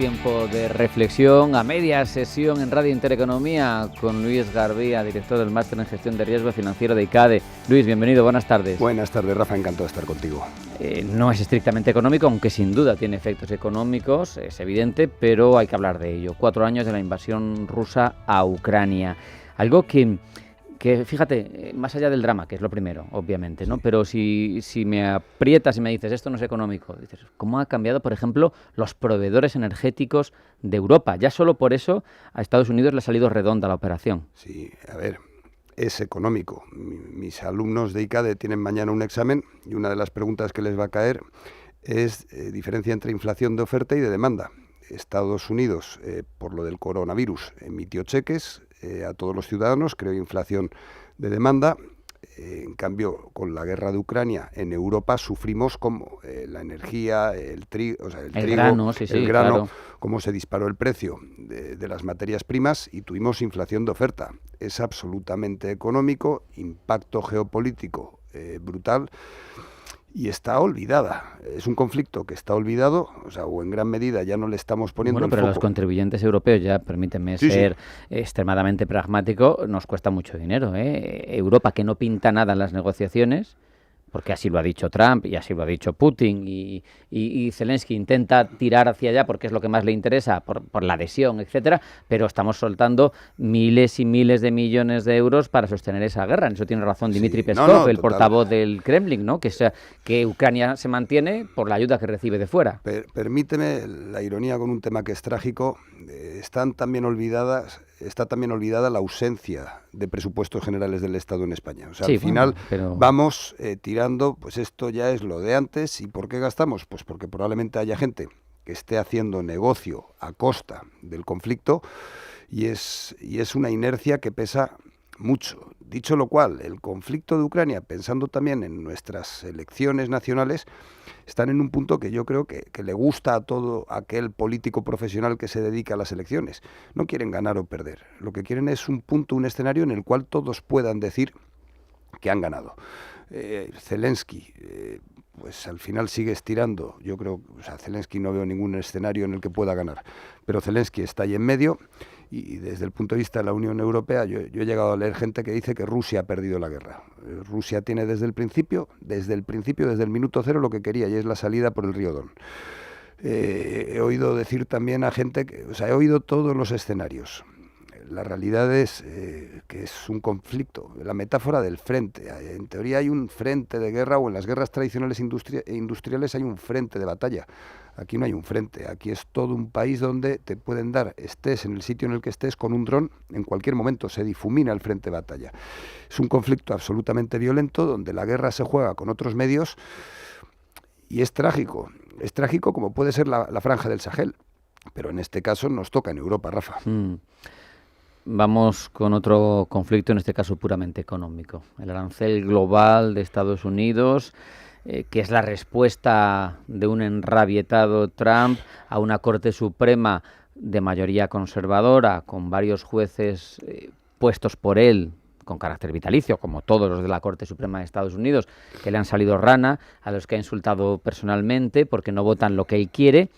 Tiempo de reflexión a media sesión en Radio Intereconomía con Luis Garbía, director del Máster en Gestión de Riesgo Financiero de ICADE. Luis, bienvenido, buenas tardes. Buenas tardes, Rafa, encantado de estar contigo. No es estrictamente económico, aunque sin duda tiene efectos económicos, es evidente, pero hay que hablar de ello. 4 años de la invasión rusa a Ucrania. Algo que fíjate, más allá del drama, que es lo primero, obviamente, ¿no? Pero si me aprietas y me dices, esto no es económico, dices, ¿cómo ha cambiado, por ejemplo, los proveedores energéticos de Europa? Ya solo por eso a Estados Unidos le ha salido redonda la operación. Sí, a ver, es económico. Mis alumnos de ICADE tienen mañana un examen y una de las preguntas que les va a caer es diferencia entre inflación de oferta y de demanda. Estados Unidos, por lo del coronavirus, emitió cheques a todos los ciudadanos, creó inflación de demanda. En cambio, con la guerra de Ucrania, en Europa sufrimos como la energía, el trigo, grano, claro, cómo se disparó el precio de las materias primas y tuvimos inflación de oferta. Es absolutamente económico, impacto geopolítico brutal. Y está olvidada. Es un conflicto que está olvidado, o en gran medida ya no le estamos poniendo el pero foco. Los contribuyentes europeos, ya permíteme ser extremadamente pragmático, nos cuesta mucho dinero, ¿eh? Europa, que no pinta nada en las negociaciones, porque así lo ha dicho Trump y así lo ha dicho Putin, y Zelensky intenta tirar hacia allá porque es lo que más le interesa, por la adhesión, etcétera, pero estamos soltando miles y miles de millones de euros para sostener esa guerra. En eso tiene razón Dmitry Peskov, el portavoz del Kremlin, ¿no? Que Ucrania se mantiene por la ayuda que recibe de fuera. Permíteme la ironía con un tema que es trágico. Está también olvidada la ausencia de presupuestos generales del Estado en España. Al final vamos tirando, pues esto ya es lo de antes. ¿Y por qué gastamos? Pues porque probablemente haya gente que esté haciendo negocio a costa del conflicto y es una inercia que pesa mucho. Dicho lo cual, el conflicto de Ucrania, pensando también en nuestras elecciones nacionales, están en un punto que yo creo que le gusta a todo aquel político profesional que se dedica a las elecciones. No quieren ganar o perder. Lo que quieren es un punto, un escenario en el cual todos puedan decir que han ganado. Zelensky, pues al final sigue estirando. Yo creo, Zelensky no veo ningún escenario en el que pueda ganar. Pero Zelensky está ahí en medio. Y desde el punto de vista de la Unión Europea, yo he llegado a leer gente que dice que Rusia ha perdido la guerra. Rusia tiene desde el principio, desde el minuto cero, lo que quería, y es la salida por el río Don. He oído decir también a gente he oído todos los escenarios. La realidad es que es un conflicto, la metáfora del frente. En teoría hay un frente de guerra, o en las guerras tradicionales industriales hay un frente de batalla. Aquí no hay un frente, aquí es todo un país donde te pueden dar, estés en el sitio en el que estés, con un dron, en cualquier momento se difumina el frente de batalla. Es un conflicto absolutamente violento, donde la guerra se juega con otros medios, y es trágico como puede ser la franja del Sahel, pero en este caso nos toca en Europa, Rafa. Vamos con otro conflicto, en este caso puramente económico. El arancel global de Estados Unidos, que es la respuesta de un enrabietado Trump a una Corte Suprema de mayoría conservadora, con varios jueces puestos por él, con carácter vitalicio, como todos los de la Corte Suprema de Estados Unidos, que le han salido rana, a los que ha insultado personalmente porque no votan lo que él quiere.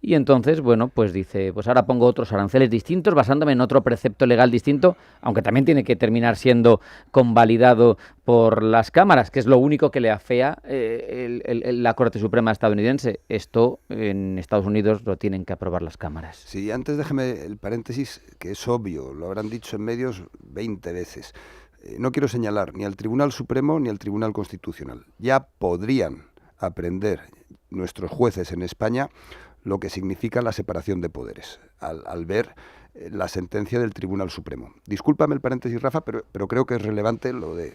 Y entonces, pues dice, pues ahora pongo otros aranceles distintos, basándome en otro precepto legal distinto, aunque también tiene que terminar siendo convalidado por las cámaras, que es lo único que le afea la Corte Suprema estadounidense. Esto en Estados Unidos lo tienen que aprobar las cámaras. Sí, antes déjeme el paréntesis, que es obvio, lo habrán dicho en medios 20 veces. No quiero señalar ni al Tribunal Supremo ni al Tribunal Constitucional. Ya podrían aprender nuestros jueces en España lo que significa la separación de poderes, al ver la sentencia del Tribunal Supremo. Discúlpame el paréntesis, Rafa, pero creo que es relevante lo de...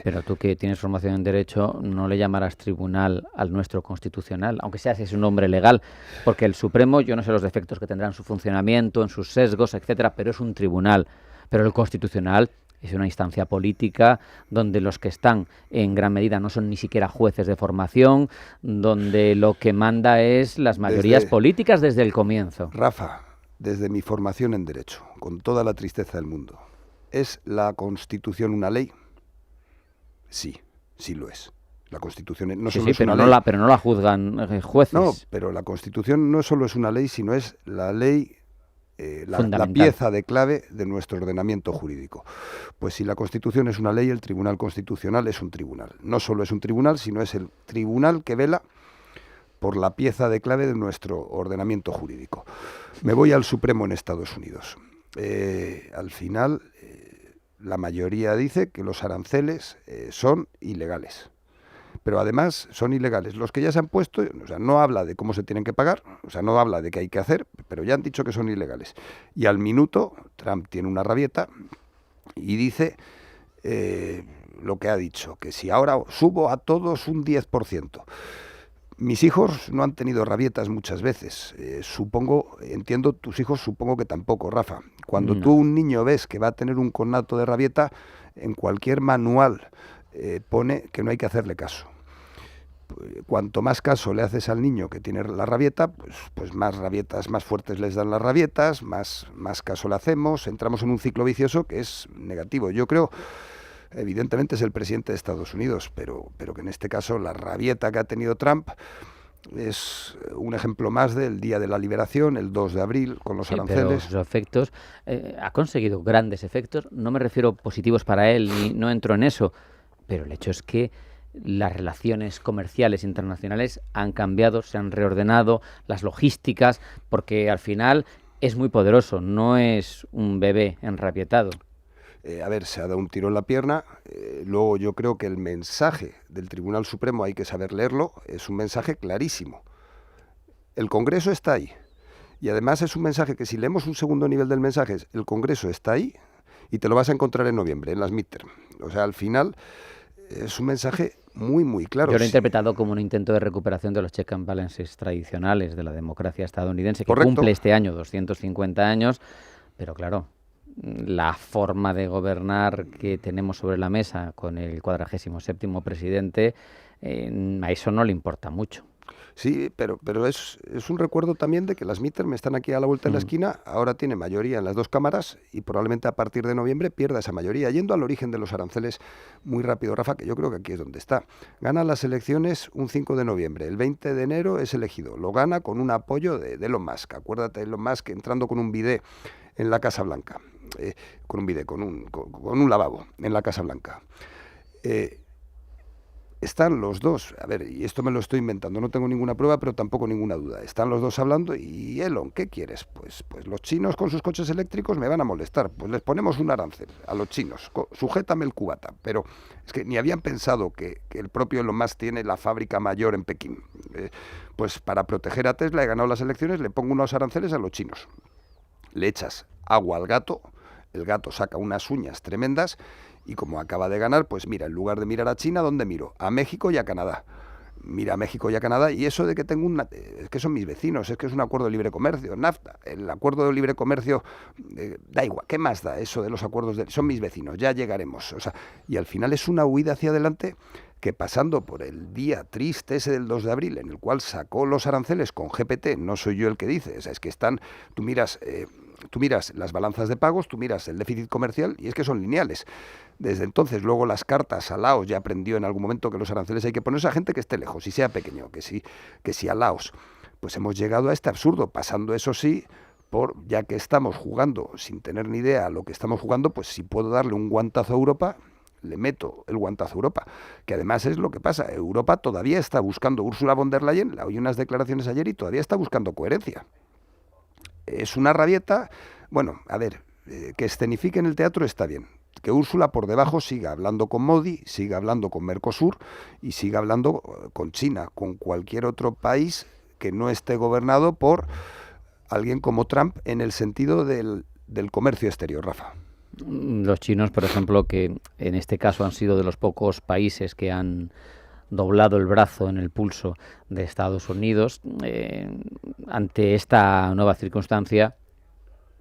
Pero tú, que tienes formación en Derecho, no le llamarás tribunal al nuestro constitucional, aunque sea ese un nombre legal, porque el Supremo, yo no sé los defectos que tendrá en su funcionamiento, en sus sesgos, etcétera, pero es un tribunal. Pero el Constitucional es una instancia política donde los que están en gran medida no son ni siquiera jueces de formación, donde lo que manda es las mayorías políticas desde el comienzo. Rafa, desde mi formación en Derecho, con toda la tristeza del mundo, ¿es la Constitución una ley? Sí, sí lo es. La Constitución no sí, solo es pero una ley. Pero no la juzgan jueces. No, pero la Constitución no solo es una ley, sino es la ley, la pieza de clave de nuestro ordenamiento jurídico. Pues si la Constitución es una ley, el Tribunal Constitucional es un tribunal. No solo es un tribunal, sino es el tribunal que vela por la pieza de clave de nuestro ordenamiento jurídico. Me voy al Supremo en Estados Unidos. Al final, la mayoría dice que los aranceles son ilegales. Pero además son ilegales. Los que ya se han puesto, o sea, no habla de cómo se tienen que pagar, o sea, no habla de qué hay que hacer, pero ya han dicho que son ilegales. Y al minuto, Trump tiene una rabieta y dice lo que ha dicho, que si ahora subo a todos un 10%. Mis hijos no han tenido rabietas muchas veces. Entiendo, tus hijos supongo que tampoco, Rafa. Cuando tú un niño ves que va a tener un conato de rabieta, en cualquier manual pone que no hay que hacerle caso. Cuanto más caso le haces al niño que tiene la rabieta, pues más rabietas, más fuertes les dan las rabietas, más caso le hacemos, entramos en un ciclo vicioso que es negativo. Yo creo, evidentemente es el presidente de Estados Unidos, pero que en este caso la rabieta que ha tenido Trump es un ejemplo más del Día de la Liberación, el 2 de abril, con los aranceles. Pero sus efectos, ha conseguido grandes efectos, no me refiero positivos para él, ni no entro en eso, pero el hecho es que las relaciones comerciales internacionales han cambiado, se han reordenado, las logísticas, porque al final es muy poderoso, no es un bebé enrabietado. Se ha dado un tiro en la pierna. Luego yo creo que el mensaje del Tribunal Supremo hay que saber leerlo, es un mensaje clarísimo. El Congreso está ahí. Y además es un mensaje que si leemos un segundo nivel del mensaje es el Congreso está ahí y te lo vas a encontrar en noviembre, en las midterm. O sea, al final es un mensaje muy, muy claro. Yo lo he interpretado como un intento de recuperación de los check and balances tradicionales de la democracia estadounidense, que Correcto. cumple este año 250 años, pero claro, la forma de gobernar que tenemos sobre la mesa con el 47º presidente, a eso no le importa mucho. Sí, pero es un recuerdo también de que las midterm están aquí a la vuelta de la esquina, ahora tiene mayoría en las dos cámaras y probablemente a partir de noviembre pierda esa mayoría. Yendo al origen de los aranceles, muy rápido, Rafa, que yo creo que aquí es donde está. Gana las elecciones un 5 de noviembre, el 20 de enero es elegido, lo gana con un apoyo de Elon Musk. Acuérdate de Elon Musk entrando con un bidé en la Casa Blanca, con un lavabo en la Casa Blanca. Están los dos, y esto me lo estoy inventando, no tengo ninguna prueba, pero tampoco ninguna duda. Están los dos hablando y Elon, ¿qué quieres? Pues los chinos con sus coches eléctricos me van a molestar, pues les ponemos un arancel a los chinos, sujétame el cubata. Pero es que ni habían pensado que el propio Elon Musk tiene la fábrica mayor en Pekín. Pues para proteger a Tesla, he ganado las elecciones, le pongo unos aranceles a los chinos. Le echas agua al gato, el gato saca unas uñas tremendas. Y como acaba de ganar, pues mira, en lugar de mirar a China, ¿dónde miro? A México y a Canadá. Mira a México y a Canadá, y eso de que tengo es que son mis vecinos, es que es un acuerdo de libre comercio, NAFTA. El acuerdo de libre comercio, da igual, ¿qué más da eso de los acuerdos? Son mis vecinos, ya llegaremos. O sea, y al final es una huida hacia adelante que pasando por el día triste ese del 2 de abril, en el cual sacó los aranceles con GPT, no soy yo el que dice, o sea, es que están, tú miras las balanzas de pagos, tú miras el déficit comercial y es que son lineales. Desde entonces, luego las cartas a Laos ya aprendió en algún momento que los aranceles hay que ponerse a gente que esté lejos y sea pequeño, que sí a Laos. Pues hemos llegado a este absurdo, pasando eso sí, ya que estamos jugando sin tener ni idea a lo que estamos jugando, pues si puedo darle un guantazo a Europa, le meto el guantazo a Europa, que además es lo que pasa. Europa todavía está buscando, Ursula von der Leyen, la oí unas declaraciones ayer y todavía está buscando coherencia. Es una rabieta, que escenifique en el teatro está bien. Que Úrsula por debajo siga hablando con Modi, siga hablando con Mercosur y siga hablando con China, con cualquier otro país que no esté gobernado por alguien como Trump en el sentido del comercio exterior, Rafa. Los chinos, por ejemplo, que en este caso han sido de los pocos países que han doblado el brazo en el pulso de Estados Unidos, ante esta nueva circunstancia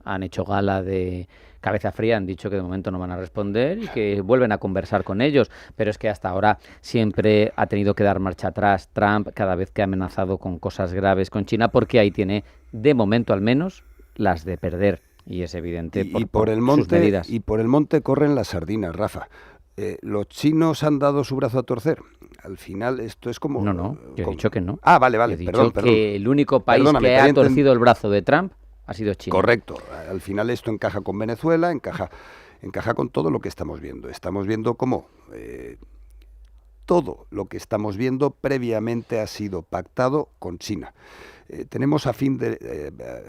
han hecho gala de cabeza fría, han dicho que de momento no van a responder y que vuelven a conversar con ellos, pero es que hasta ahora siempre ha tenido que dar marcha atrás Trump cada vez que ha amenazado con cosas graves con China, porque ahí tiene, de momento al menos, las de perder, y es evidente por sus medidas. Y por el monte corren las sardinas, Rafa. Los chinos han dado su brazo a torcer. al final esto es como... No, yo he dicho que no. Ah, vale, he perdón. Que el único país que ha torcido el brazo de Trump ha sido China. Correcto. Al final esto encaja con Venezuela, encaja con todo lo que estamos viendo. Estamos viendo cómo todo lo que estamos viendo previamente ha sido pactado con China. Tenemos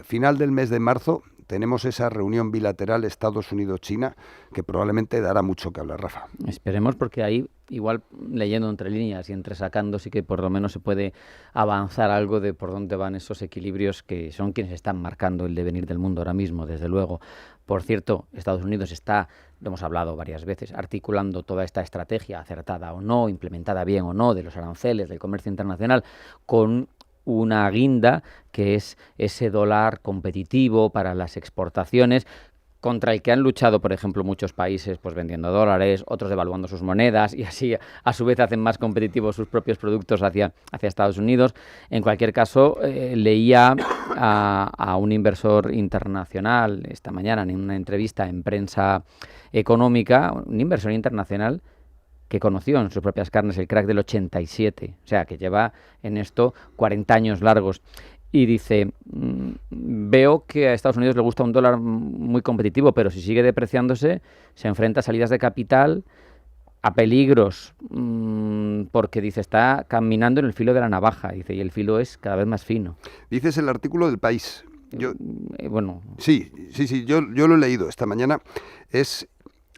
final del mes de marzo, tenemos esa reunión bilateral Estados Unidos-China que probablemente dará mucho que hablar, Rafa. Esperemos, porque ahí, igual leyendo entre líneas y entresacando, sí que por lo menos se puede avanzar algo de por dónde van esos equilibrios que son quienes están marcando el devenir del mundo ahora mismo, desde luego. Por cierto, Estados Unidos está, lo hemos hablado varias veces, articulando toda esta estrategia, acertada o no, implementada bien o no, de los aranceles, del comercio internacional, con una guinda que es ese dólar competitivo para las exportaciones, contra el que han luchado, por ejemplo, muchos países pues vendiendo dólares, otros devaluando sus monedas, y así a su vez hacen más competitivos sus propios productos hacia Estados Unidos. En cualquier caso, leía a un inversor internacional esta mañana en una entrevista en Prensa Económica, un inversor internacional que conoció en sus propias carnes el crack del 87, o sea, que lleva en esto 40 años largos. Y dice, veo que a Estados Unidos le gusta un dólar muy competitivo, pero si sigue depreciándose, se enfrenta a salidas de capital, a peligros, porque dice, está caminando en el filo de la navaja, dice, y el filo es cada vez más fino. Dices el artículo del País. Bueno. Sí, yo lo he leído esta mañana. Es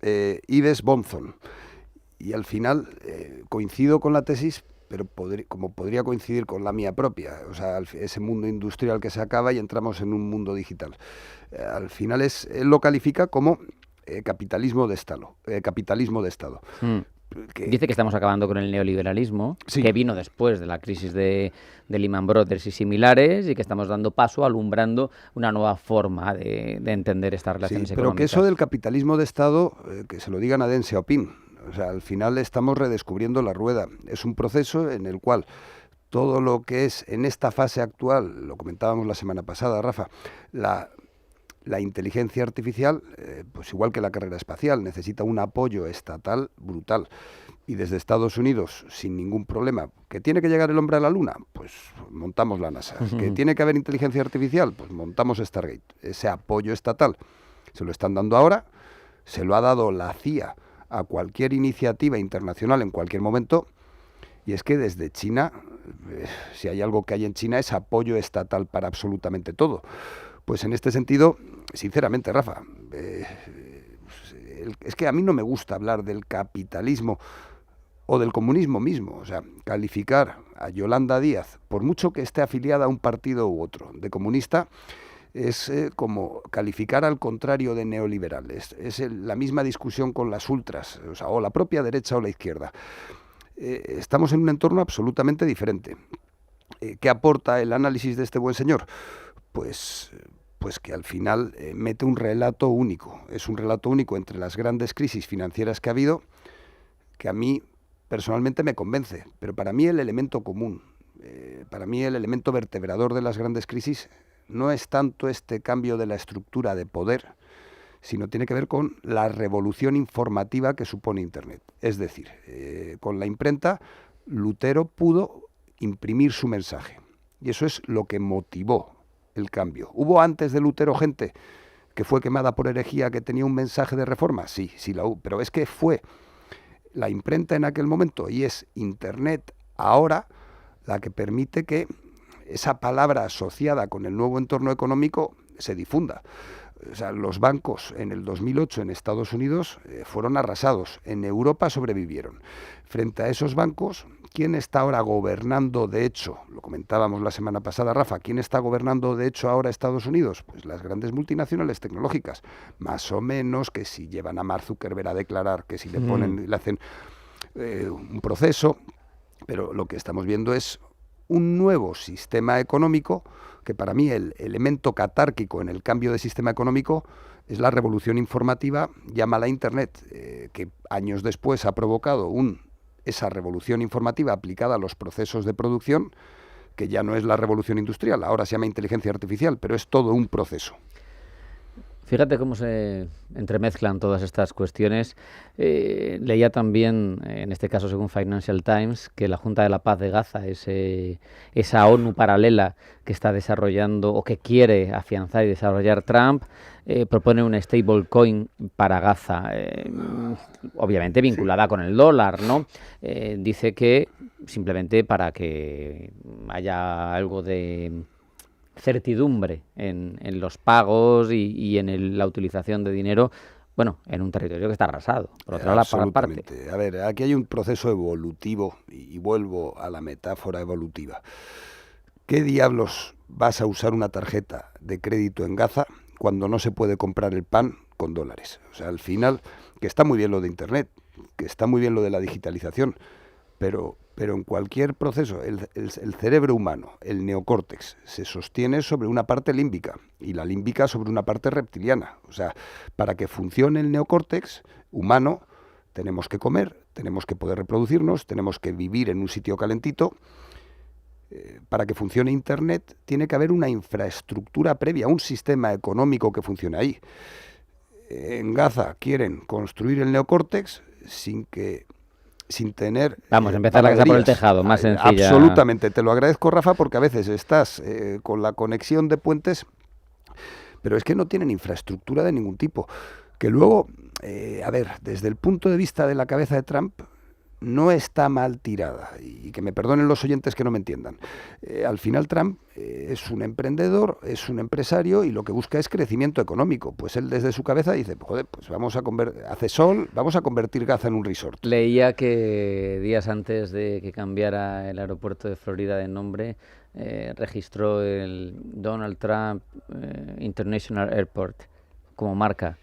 Yves Bonzon. Y al final coincido con la tesis, pero como podría coincidir con la mía propia, o sea, ese mundo industrial que se acaba y entramos en un mundo digital. Al final él lo califica como capitalismo de Estado. Dice que estamos acabando con el neoliberalismo, sí, que vino después de la crisis de Lehman Brothers y similares, y que estamos dando paso, alumbrando una nueva forma de entender estas relaciones económicas. Pero que eso del capitalismo de Estado, que se lo digan a Deng Xiaoping. O sea, al final estamos redescubriendo la rueda. Es un proceso en el cual todo lo que es en esta fase actual, lo comentábamos la semana pasada, Rafa, la inteligencia artificial, pues igual que la carrera espacial, necesita un apoyo estatal brutal. Y desde Estados Unidos, sin ningún problema. ¿Que tiene que llegar el hombre a la Luna? Pues montamos la NASA. ¿Que tiene que haber inteligencia artificial? Pues montamos Stargate. Ese apoyo estatal se lo están dando ahora, se lo ha dado la CIA a cualquier iniciativa internacional en cualquier momento, y es que desde China, si hay algo que hay en China es apoyo estatal para absolutamente todo. Pues en este sentido, sinceramente, Rafa, es que a mí no me gusta hablar del capitalismo o del comunismo mismo, o sea, calificar a Yolanda Díaz, por mucho que esté afiliada a un partido u otro, de comunista, es como calificar al contrario de neoliberal. Es la misma discusión con las ultras, o sea, o la propia derecha o la izquierda. Estamos en un entorno absolutamente diferente. ¿Qué aporta el análisis de este buen señor? Pues que al final mete un relato único. Es un relato único entre las grandes crisis financieras que ha habido, que a mí personalmente me convence. Pero para mí el elemento común, para mí el elemento vertebrador de las grandes crisis no es tanto este cambio de la estructura de poder, sino tiene que ver con la revolución informativa que supone Internet. Es decir, con la imprenta, Lutero pudo imprimir su mensaje. Y eso es lo que motivó el cambio. ¿Hubo antes de Lutero gente que fue quemada por herejía, que tenía un mensaje de reforma? Sí, la hubo. Pero es que fue la imprenta en aquel momento y es Internet ahora la que permite que esa palabra asociada con el nuevo entorno económico se difunda. O sea, los bancos en el 2008 en Estados Unidos fueron arrasados, en Europa sobrevivieron. Frente a esos bancos, ¿quién está ahora gobernando de hecho? Lo comentábamos la semana pasada, Rafa, ¿quién está gobernando de hecho ahora Estados Unidos? Pues las grandes multinacionales tecnológicas, más o menos, que si llevan a Mark Zuckerberg a declarar, que si le hacen un proceso, pero lo que estamos viendo es un nuevo sistema económico que para mí el elemento catárquico en el cambio de sistema económico es la revolución informativa, llámala Internet, que años después ha provocado esa revolución informativa aplicada a los procesos de producción, que ya no es la revolución industrial, ahora se llama inteligencia artificial, pero es todo un proceso. Fíjate cómo se entremezclan todas estas cuestiones. Leía también, en este caso según Financial Times, que la Junta de la Paz de Gaza, esa ONU paralela que está desarrollando o que quiere afianzar y desarrollar Trump, propone una stablecoin para Gaza, obviamente vinculada con el dólar, ¿no? Dice que simplemente para que haya algo de certidumbre en los pagos y en la utilización de dinero, bueno, en un territorio que está arrasado, por otra parte. A ver, aquí hay un proceso evolutivo y vuelvo a la metáfora evolutiva. ¿Qué diablos vas a usar una tarjeta de crédito en Gaza cuando no se puede comprar el pan con dólares? O sea, al final, que está muy bien lo de Internet, que está muy bien lo de la digitalización, pero en cualquier proceso, el cerebro humano, el neocórtex, se sostiene sobre una parte límbica y la límbica sobre una parte reptiliana. O sea, para que funcione el neocórtex humano, tenemos que comer, tenemos que poder reproducirnos, tenemos que vivir en un sitio calentito. Para que funcione Internet, tiene que haber una infraestructura previa, un sistema económico que funcione ahí. En Gaza quieren construir el neocórtex sin tener... Vamos, empezar la casa por el tejado, más sencilla. Absolutamente, te lo agradezco, Rafa, porque a veces estás con la conexión de puentes, pero es que no tienen infraestructura de ningún tipo. Que luego, a ver, desde el punto de vista de la cabeza de Trump, no está mal tirada, y que me perdonen los oyentes que no me entiendan. Al final Trump es un emprendedor, es un empresario y lo que busca es crecimiento económico. Pues él desde su cabeza dice, joder, pues vamos a convertir Gaza en un resort. Leía que días antes de que cambiara el aeropuerto de Florida de nombre, registró el Donald Trump International Airport como marca.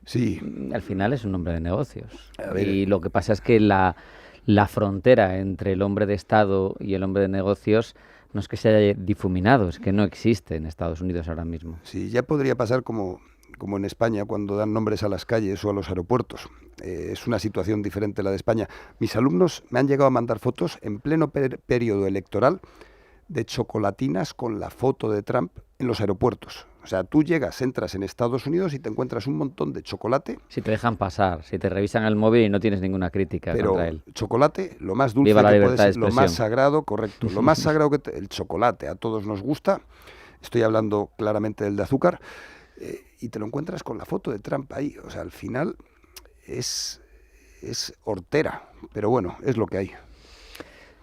Sí. Al final es un hombre de negocios. Y lo que pasa es que la frontera entre el hombre de Estado y el hombre de negocios no es que se haya difuminado, es que no existe en Estados Unidos ahora mismo. Sí, ya podría pasar como en España cuando dan nombres a las calles o a los aeropuertos. Es una situación diferente la de España. Mis alumnos me han llegado a mandar fotos en pleno periodo electoral de chocolatinas con la foto de Trump en los aeropuertos. O sea, tú entras en Estados Unidos y te encuentras un montón de chocolate. Si te dejan pasar, si te revisan el móvil y no tienes ninguna crítica contra él. Pero chocolate, lo más dulce que puede ser, lo más sagrado, correcto. Lo más sagrado el chocolate, a todos nos gusta. Estoy hablando claramente del de azúcar. Y te lo encuentras con la foto de Trump ahí. O sea, al final es hortera. Pero bueno, es lo que hay.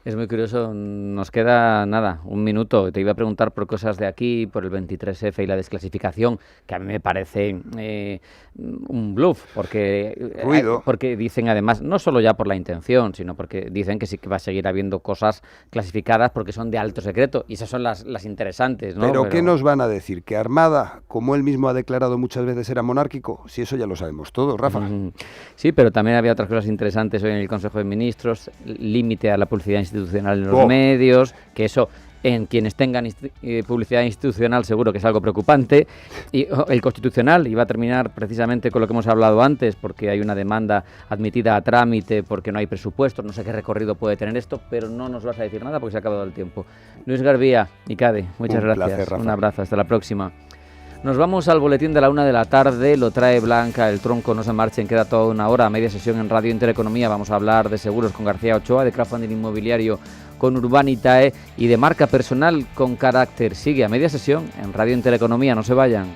Es muy curioso, nos queda nada, un minuto. Te iba a preguntar por cosas de aquí, por el 23F y la desclasificación, que a mí me parece un bluff, porque dicen además, no solo ya por la intención, sino porque dicen que sí que va a seguir habiendo cosas clasificadas porque son de alto secreto, y esas son las interesantes, ¿no? Pero ¿qué nos van a decir? ¿Que Armada, como él mismo ha declarado muchas veces, era monárquico? Si eso ya lo sabemos todos, Rafa. Sí, pero también había otras cosas interesantes hoy en el Consejo de Ministros, límite a la publicidad institucional en los medios, que eso en quienes tengan publicidad institucional seguro que es algo preocupante. Y el Constitucional iba a terminar precisamente con lo que hemos hablado antes, porque hay una demanda admitida a trámite porque no hay presupuesto, no sé qué recorrido puede tener esto, pero no nos vas a decir nada porque se ha acabado el tiempo. Luis Garbía, ICADE, muchas gracias. Placer, Rafa. Un abrazo, hasta la próxima. Nos vamos al boletín de la 1 de la tarde, lo trae Blanca, el tronco no se marchen, queda toda una hora, media sesión en Radio Intereconomía. Vamos a hablar de seguros con García Ochoa, de crowdfunding inmobiliario con Urbanitae y de marca personal con carácter. Sigue a media sesión en Radio Intereconomía, no se vayan.